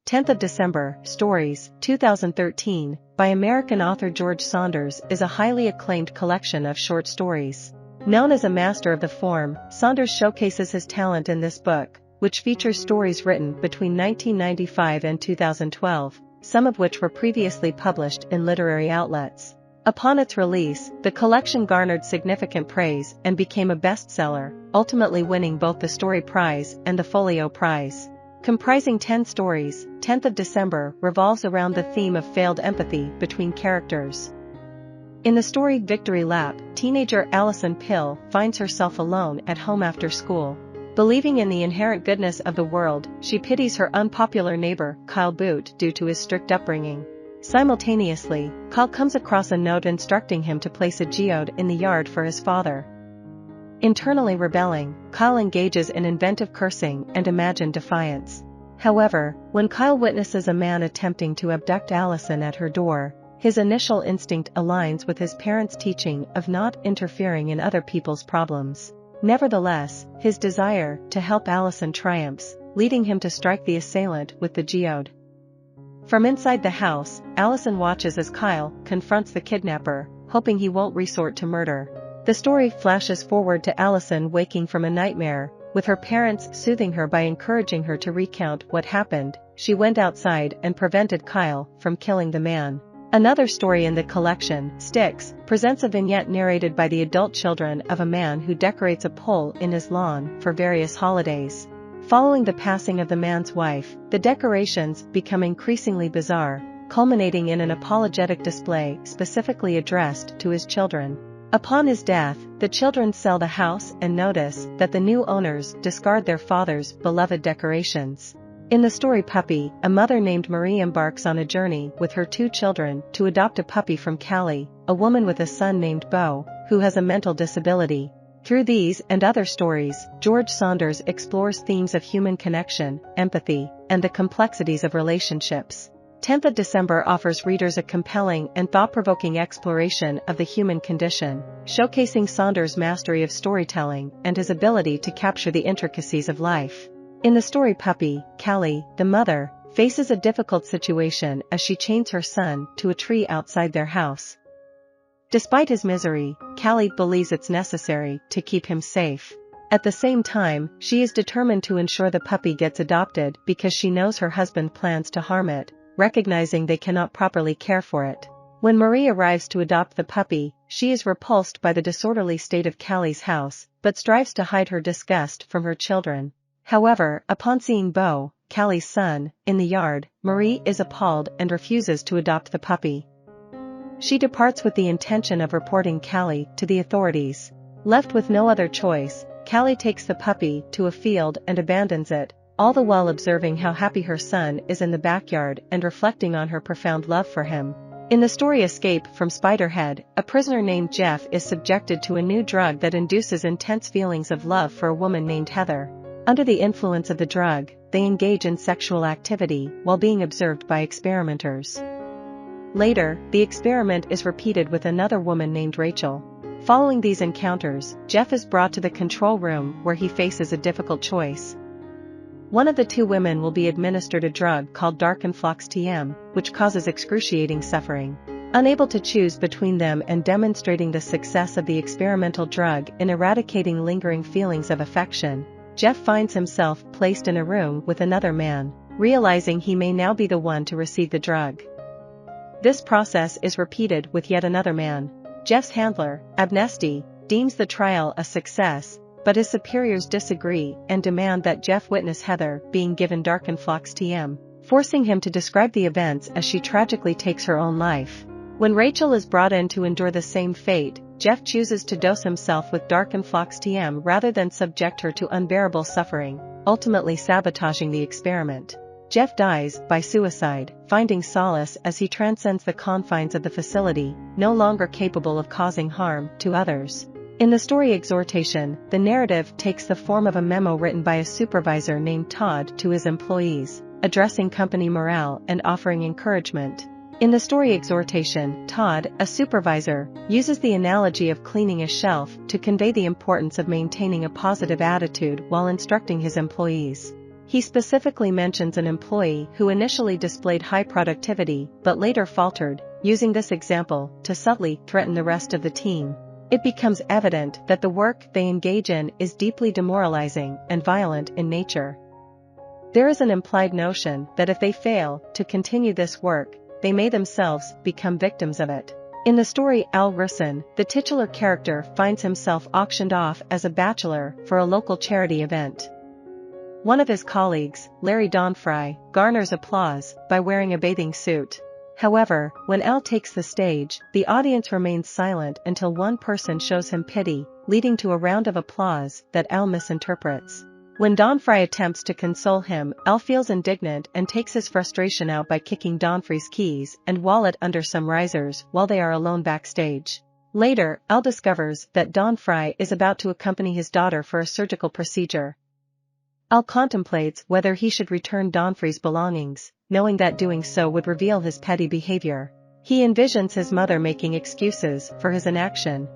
10th of December, Stories, 2013, by American author George Saunders is a highly acclaimed collection of short stories. Known as a master of the form, Saunders showcases his talent in this book, which features stories written between 1995 and 2012, some of which were previously published in literary outlets. Upon its release, the collection garnered significant praise and became a bestseller, ultimately winning both the Story Prize and the Folio Prize. Comprising 10 stories, 10th of December revolves around the theme of failed empathy between characters. In the story Victory Lap, teenager Allison Pill finds herself alone at home after school. Believing in the inherent goodness of the world, she pities her unpopular neighbor, Kyle Boot, due to his strict upbringing. Simultaneously, Kyle comes across a note instructing him to place a geode in the yard for his father. Internally rebelling, Kyle engages in inventive cursing and imagined defiance. However, when Kyle witnesses a man attempting to abduct Allison at her door, his initial instinct aligns with his parents' teaching of not interfering in other people's problems. Nevertheless, his desire to help Allison triumphs, leading him to strike the assailant with the geode. From inside the house, Allison watches as Kyle confronts the kidnapper, hoping he won't resort to murder. The story flashes forward to Allison waking from a nightmare, with her parents soothing her by encouraging her to recount what happened. She went outside and prevented Kyle from killing the man. Another story in the collection, Styx, presents a vignette narrated by the adult children of a man who decorates a pole in his lawn for various holidays. Following the passing of the man's wife, the decorations become increasingly bizarre, culminating in an apologetic display specifically addressed to his children. Upon his death, the children sell the house and notice that the new owners discard their father's beloved decorations. In the story Puppy, a mother named Marie embarks on a journey with her 2 children to adopt a puppy from Callie, a woman with a son named Beau, who has a mental disability. Through these and other stories, George Saunders explores themes of human connection, empathy, and the complexities of relationships. 10th of December offers readers a compelling and thought-provoking exploration of the human condition, showcasing Saunders' mastery of storytelling and his ability to capture the intricacies of life. In the story Puppy, Callie, the mother, faces a difficult situation as she chains her son to a tree outside their house. Despite his misery, Callie believes it's necessary to keep him safe. At the same time, she is determined to ensure the puppy gets adopted because she knows her husband plans to harm it, recognizing they cannot properly care for it. When Marie arrives to adopt the puppy, she is repulsed by the disorderly state of Callie's house, but strives to hide her disgust from her children. However, upon seeing Beau, Callie's son, in the yard, Marie is appalled and refuses to adopt the puppy. She departs with the intention of reporting Callie to the authorities. Left with no other choice, Callie takes the puppy to a field and abandons it, all the while observing how happy her son is in the backyard and reflecting on her profound love for him. In the story Escape from Spiderhead, a prisoner named Jeff is subjected to a new drug that induces intense feelings of love for a woman named Heather. Under the influence of the drug, they engage in sexual activity while being observed by experimenters. Later, the experiment is repeated with another woman named Rachel. Following these encounters, Jeff is brought to the control room where he faces a difficult choice. One of the 2 women will be administered a drug called Darkenfloxtm, which causes excruciating suffering. Unable to choose between them and demonstrating the success of the experimental drug in eradicating lingering feelings of affection, Jeff finds himself placed in a room with another man, realizing he may now be the one to receive the drug. This process is repeated with yet another man. Jeff's handler, Abnesty, deems the trial a success, but his superiors disagree and demand that Jeff witness Heather being given Darkenfloxtm, forcing him to describe the events as she tragically takes her own life. When Rachel is brought in to endure the same fate, Jeff chooses to dose himself with Darkenfloxtm rather than subject her to unbearable suffering, ultimately sabotaging the experiment. Jeff dies by suicide, finding solace as he transcends the confines of the facility, no longer capable of causing harm to others. In the story Exhortation, the narrative takes the form of a memo written by a supervisor named Todd to his employees, addressing company morale and offering encouragement. In the story Exhortation, Todd, a supervisor, uses the analogy of cleaning a shelf to convey the importance of maintaining a positive attitude while instructing his employees. He specifically mentions an employee who initially displayed high productivity but later faltered, using this example to subtly threaten the rest of the team. It becomes evident that the work they engage in is deeply demoralizing and violent in nature. There is an implied notion that if they fail to continue this work, they may themselves become victims of it. In the story Worsen, the titular character finds himself auctioned off as a bachelor for a local charity event. One of his colleagues, Larry Donfry, garners applause by wearing a bathing suit. However, when Al takes the stage, the audience remains silent until one person shows him pity, leading to a round of applause that Al misinterprets. When Donfry attempts to console him, Al feels indignant and takes his frustration out by kicking Donfry's keys and wallet under some risers while they are alone backstage. Later, Al discovers that Donfry is about to accompany his daughter for a surgical procedure. Al contemplates whether he should return Donfry's belongings, knowing that doing so would reveal his petty behavior. He envisions his mother making excuses for his inaction.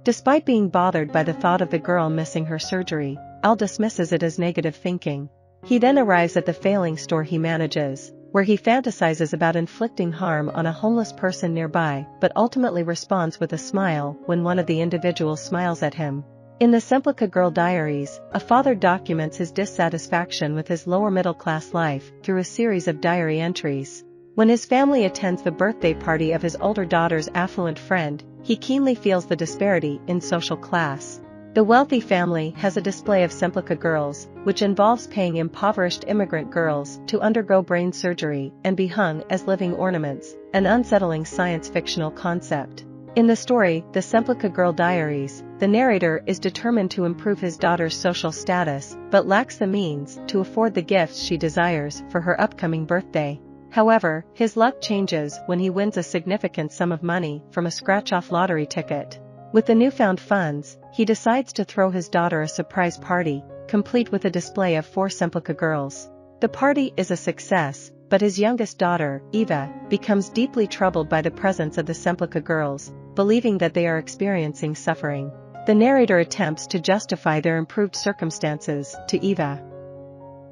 Despite being bothered by the thought of the girl missing her surgery, Al dismisses it as negative thinking. He then arrives at the failing store he manages, where he fantasizes about inflicting harm on a homeless person nearby but ultimately responds with a smile when one of the individuals smiles at him. In the Semplica girl diaries, a father documents his dissatisfaction with his lower-middle-class life through a series of diary entries. When his family attends the birthday party of his older daughter's affluent friend, he keenly feels the disparity in social class. The wealthy family has a display of Semplica girls, which involves paying impoverished immigrant girls to undergo brain surgery and be hung as living ornaments, an unsettling science-fictional concept. In the story, The Semplica Girl Diaries, the narrator is determined to improve his daughter's social status, but lacks the means to afford the gifts she desires for her upcoming birthday. However, his luck changes when he wins a significant sum of money from a scratch-off lottery ticket. With the newfound funds, he decides to throw his daughter a surprise party, complete with a display of 4 Semplica girls. The party is a success, but his youngest daughter, Eva, becomes deeply troubled by the presence of the Semplica girls, believing that they are experiencing suffering. The narrator attempts to justify their improved circumstances to Eva.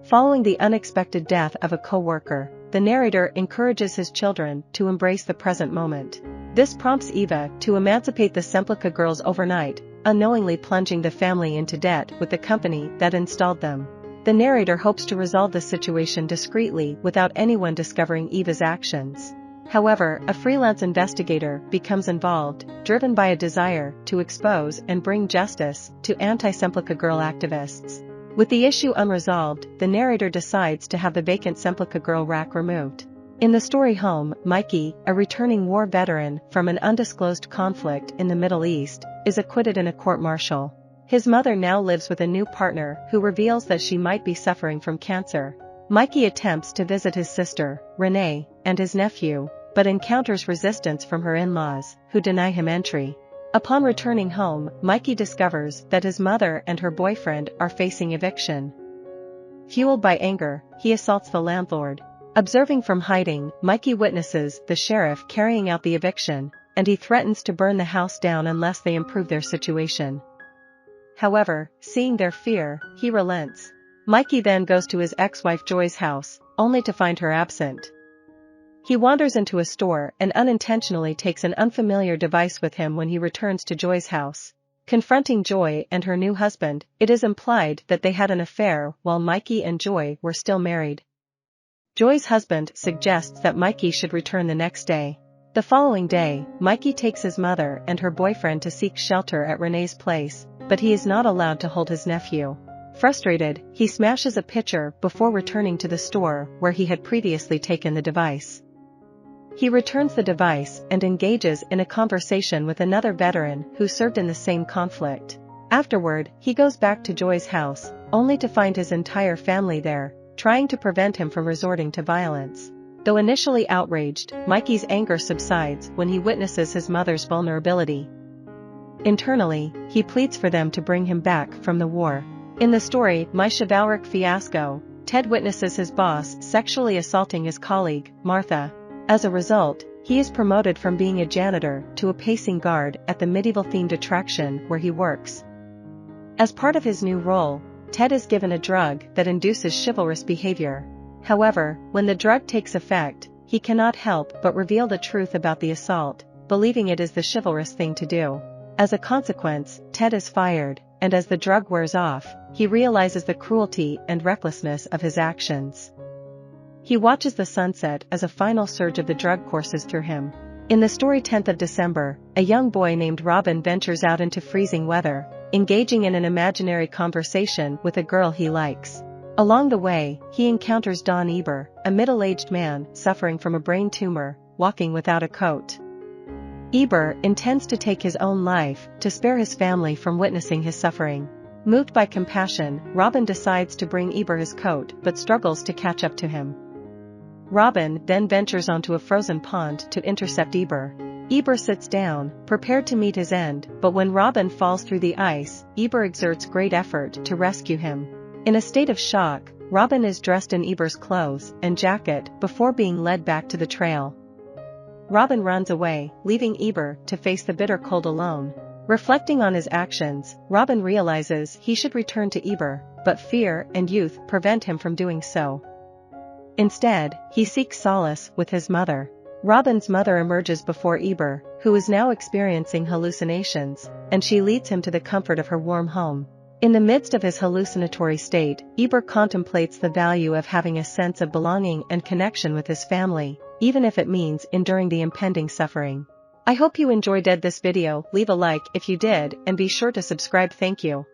Following the unexpected death of a co-worker, the narrator encourages his children to embrace the present moment. This prompts Eva to emancipate the Semplica girls overnight, unknowingly plunging the family into debt with the company that installed them. The narrator hopes to resolve the situation discreetly without anyone discovering Eva's actions. However, a freelance investigator becomes involved, driven by a desire to expose and bring justice to anti-Semplica girl activists. With the issue unresolved, the narrator decides to have the vacant Semplica girl rack removed. In the story Home, Mikey, a returning war veteran from an undisclosed conflict in the Middle East, is acquitted in a court-martial. His mother now lives with a new partner who reveals that she might be suffering from cancer. Mikey attempts to visit his sister, Renee, and his nephew, but encounters resistance from her in-laws, who deny him entry. Upon returning home, Mikey discovers that his mother and her boyfriend are facing eviction. Fueled by anger, he assaults the landlord. Observing from hiding, Mikey witnesses the sheriff carrying out the eviction, and he threatens to burn the house down unless they improve their situation. However, seeing their fear, he relents. Mikey then goes to his ex-wife Joy's house, only to find her absent. He wanders into a store and unintentionally takes an unfamiliar device with him when he returns to Joy's house. Confronting Joy and her new husband, it is implied that they had an affair while Mikey and Joy were still married. Joy's husband suggests that Mikey should return the next day. The following day, Mikey takes his mother and her boyfriend to seek shelter at Renee's place, but he is not allowed to hold his nephew. Frustrated, he smashes a pitcher before returning to the store where he had previously taken the device. He returns the device and engages in a conversation with another veteran who served in the same conflict. Afterward, he goes back to Joy's house, only to find his entire family there, trying to prevent him from resorting to violence. Though initially outraged, Mikey's anger subsides when he witnesses his mother's vulnerability. Internally, he pleads for them to bring him back from the war. In the story My Chivalric Fiasco, Ted witnesses his boss sexually assaulting his colleague, Martha. As a result, he is promoted from being a janitor to a pacing guard at the medieval-themed attraction where he works. As part of his new role, Ted is given a drug that induces chivalrous behavior. However, when the drug takes effect, he cannot help but reveal the truth about the assault, believing it is the chivalrous thing to do. As a consequence, Ted is fired, and as the drug wears off, he realizes the cruelty and recklessness of his actions. He watches the sunset as a final surge of the drug courses through him. In the story 10th of December, a young boy named Robin ventures out into freezing weather, engaging in an imaginary conversation with a girl he likes. Along the way, he encounters Don Eber, a middle-aged man suffering from a brain tumor, walking without a coat. Eber intends to take his own life to spare his family from witnessing his suffering. Moved by compassion, Robin decides to bring Eber his coat but struggles to catch up to him. Robin then ventures onto a frozen pond to intercept Eber. Eber sits down, prepared to meet his end, but when Robin falls through the ice, Eber exerts great effort to rescue him. In a state of shock, Robin is dressed in Eber's clothes and jacket before being led back to the trail. Robin runs away, leaving Eber to face the bitter cold alone. Reflecting on his actions, Robin realizes he should return to Eber, but fear and youth prevent him from doing so. Instead, he seeks solace with his mother. Robin's mother emerges before Eber, who is now experiencing hallucinations, and she leads him to the comfort of her warm home. In the midst of his hallucinatory state, Eber contemplates the value of having a sense of belonging and connection with his family, even if it means enduring the impending suffering. I hope you enjoyed this video. Leave a like if you did and be sure to subscribe. Thank you.